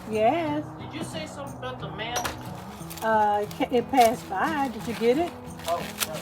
Yes. Did you say something about the mail? It passed by. Did you get it? Oh, no.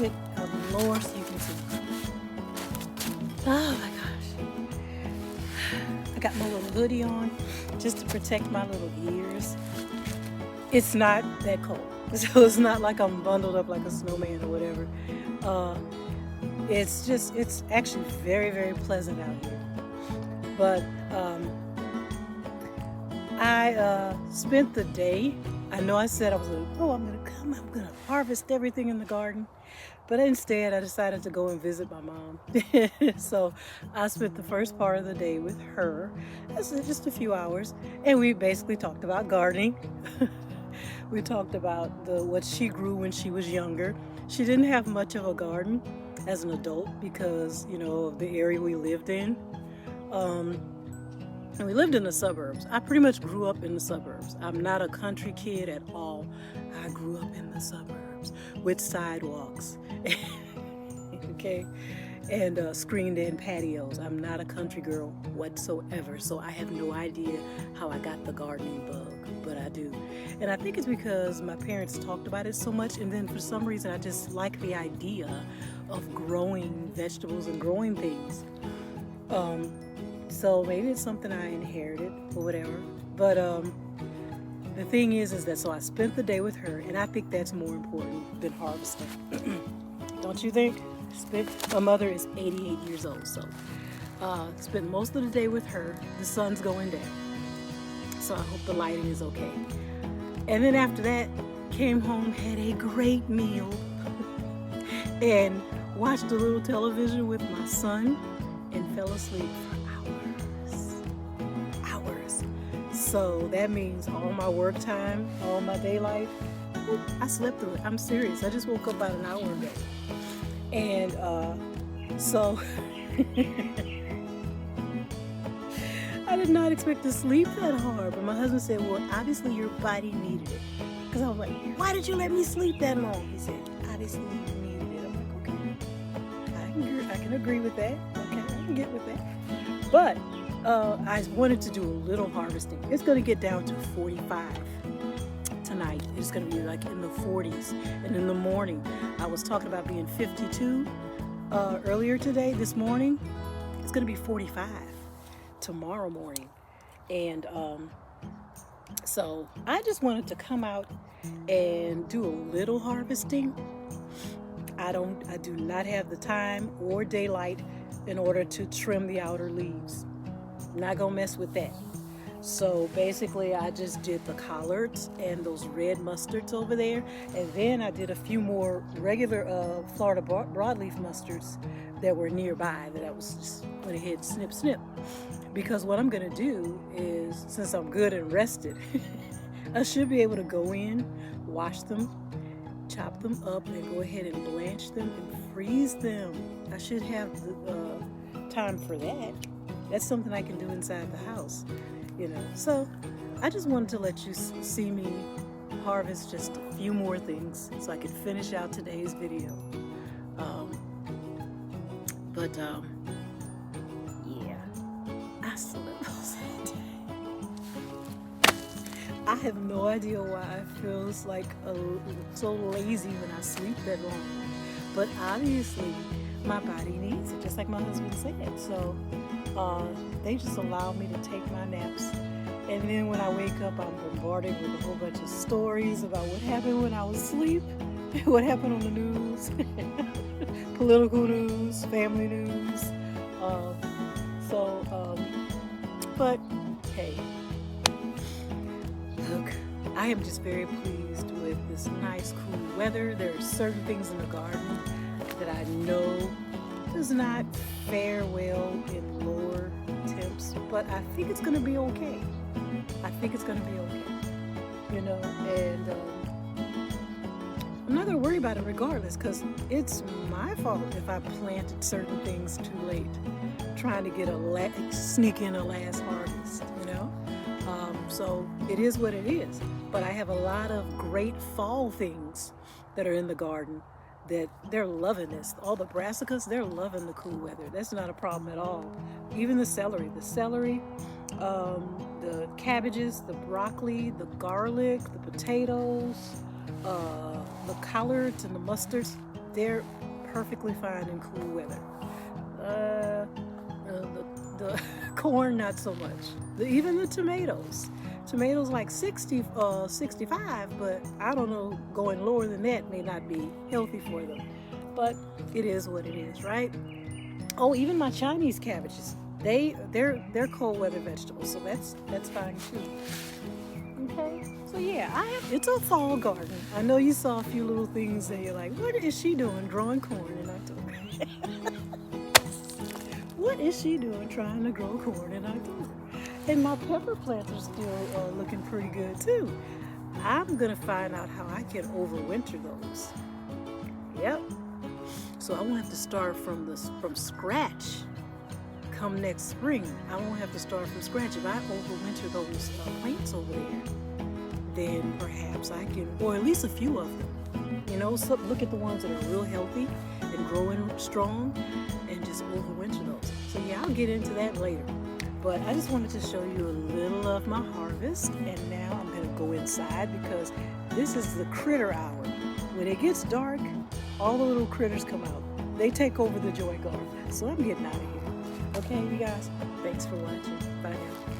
sit out lower so you can see. Oh my gosh. I got my little hoodie on just to protect my little ears. It's not that cold. So it's not like I'm bundled up like a snowman or whatever. It's actually very, very pleasant out here. But I spent the day. I know I said I was I'm gonna harvest everything in the garden. But instead, I decided to go and visit my mom. So I spent the first part of the day with her. This is just a few hours. And we basically talked about gardening. We talked about what she grew when she was younger. She didn't have much of a garden as an adult because, of the area we lived in. And we lived in the suburbs. I pretty much grew up in the suburbs. I'm not a country kid at all. I grew up in the suburbs with sidewalks, okay, and screened-in patios. I'm not a country girl whatsoever, so I have no idea how I got the gardening bug, but I do. And I think it's because my parents talked about it so much, and then for some reason I just like the idea of growing vegetables and growing things. So maybe it's something I inherited or whatever. But the thing is that so I spent the day with her, and I think that's more important than harvesting. Don't you think? My mother is 88 years old, so spent most of the day with her. The sun's going down, so I hope the lighting is okay. And then after that, came home, had a great meal, and watched a little television with my son, and fell asleep for hours. So that means all my work time, all my daylight, I slept through it. I'm serious. I just woke up about an hour ago. And so I did not expect to sleep that hard. But my husband said, well, obviously your body needed it. Because I was like, why did you let me sleep that long? He said, obviously you needed it. I'm like, okay. I can agree with that. Okay, I can get with that. But I wanted to do a little harvesting. It's going to get down to 45 tonight. It's going to be like in the 40s. And in the morning, I was talking about being 52 earlier this morning. It's going to be 45 tomorrow morning. And so I just wanted to come out and do a little harvesting. I do not have the time or daylight in order to trim the outer leaves. I'm not gonna mess with that. So basically I just did the collards and those red mustards over there, and then I did a few more regular Florida broadleaf mustards that were nearby that I was just went ahead snip. Because what I'm gonna do is, since I'm good and rested, I should be able to go in, wash them, chop them up, and go ahead and blanch them and freeze them. I should have the time for that. That's something I can do inside the house, So I just wanted to let you see me harvest just a few more things so I could finish out today's video. Yeah, I slept all day. I have no idea why I feel like so lazy when I sleep that long. But obviously, my body needs it, just like my husband said. So they just allow me to take my naps. And then when I wake up, I'm bombarded with a whole bunch of stories about what happened when I was asleep, what happened on the news, political news, family news. But hey, look, I am just very pleased with this nice, cool weather. There are certain things in the garden that I know does not fare well in lower temps, but I think it's going to be okay. And I'm not going to worry about it regardless, because it's my fault if I planted certain things too late, trying to sneak in a last harvest, So it is what it is. But I have a lot of great fall things that are in the garden that they're loving this. All the brassicas, they're loving the cool weather. That's not a problem at all. Even the celery, the cabbages, the broccoli, the garlic, the potatoes, the collards and the mustards, they're perfectly fine in cool weather. Uh, the corn, not so much. Even the tomatoes. Tomatoes like 60, 65, but I don't know, going lower than that may not be healthy for them. But it is what it is, right? Oh, even my Chinese cabbages. They're cold weather vegetables, so that's fine too. Okay. So yeah, it's a fall garden. I know you saw a few little things that you're like, what is she doing growing corn in October? What is she doing trying to grow corn in October? And my pepper plants are still looking pretty good too. I'm gonna find out how I can overwinter those. Yep. So I won't have to start from scratch. Come next spring, I won't have to start from scratch. If I overwinter those plants over there, then perhaps I can, or at least a few of them. You know, so look at the ones that are real healthy and growing strong, and just overwinter those. So yeah, I'll get into that later. But I just wanted to show you a little of my harvest, and now I'm gonna go inside because this is the critter hour. When it gets dark, all the little critters come out. They take over the joy garden. So I'm getting out of here. Okay, you guys, thanks for watching. Bye now.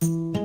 it.